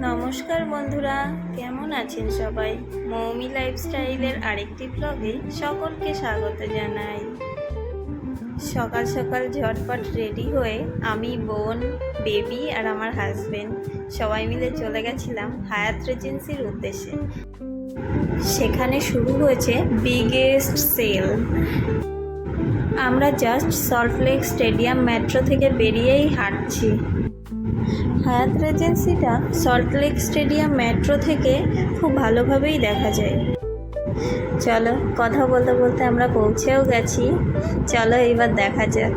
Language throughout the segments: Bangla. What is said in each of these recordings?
নমস্কার বন্ধুরা, কেমন আছেন সবাই? মৌমি লাইফস্টাইলের আরেকটি ব্লগে সকলকে স্বাগত জানাই। সকাল সকাল ঝটপট রেডি হয়ে আমি, বোন, বেবি আর আমার হাজবেন্ড সবাই মিলে চলে গেছিলাম হায়াত রিজেন্সির উদ্দেশ্যে। সেখানে শুরু হয়েছে বিগেস্ট সেল। আমরা জাস্ট সল্টলেক স্টেডিয়াম মেট্রো থেকে বেরিয়েই হাঁটছি। হায়াত রিজেন্সিটা সল্টলেক স্টেডিয়াম মেট্রো থেকে খুব ভালোভাবেই দেখা যায়। চলো, কথা বলতে বলতে আমরা পৌঁছেও গেছি। চলো এবার দেখা যাক।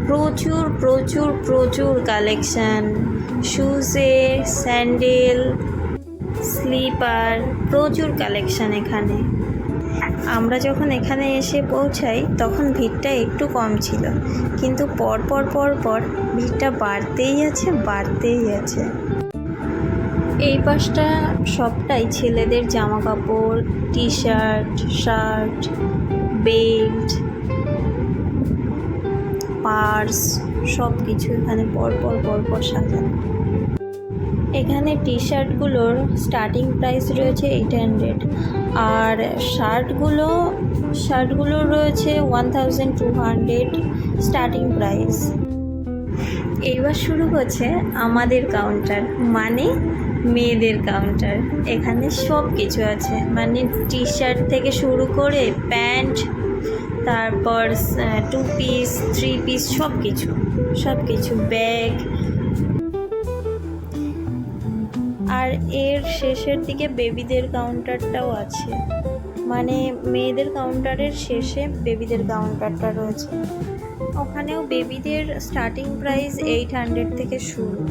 প্রচুর প্রচুর প্রচুর কালেকশান, শুজে, স্যান্ডেল, স্লিপার, প্রচুর কালেকশান এখানে। আমরা যখন এখানে এসে পৌঁছাই তখন ভিড়টা একটু কম ছিল, কিন্তু পর ভিড়টা বাড়তেই আছে। এই পাশটা সবটাই ছেলেদের জামা কাপড়, T shirt, shirt, belt, purse, সব কিছু এখানে পরপর সাজানো। এখানে টি শার্টগুলোর স্টার্টিং প্রাইস রয়েছে 800, আর শার্টগুলোর রয়েছে 1200 স্টার্টিং প্রাইস। এইবার শুরু হচ্ছে আমাদের কাউন্টার, মানে মেয়েদের কাউন্টার। এখানে সব কিছু আছে, মানে টি শার্ট থেকে শুরু করে প্যান্ট, তারপর 2 পিস, 3 পিস, সব কিছু ব্যাগ। আর এর শেষের দিকে বেবিদের কাউন্টারটাও আছে, মানে মেয়েদের কাউন্টারের শেষে বেবিদের কাউন্টারটা রয়েছে। ওখানেও বেবিদের স্টার্টিং প্রাইস 800 থেকে শুরু।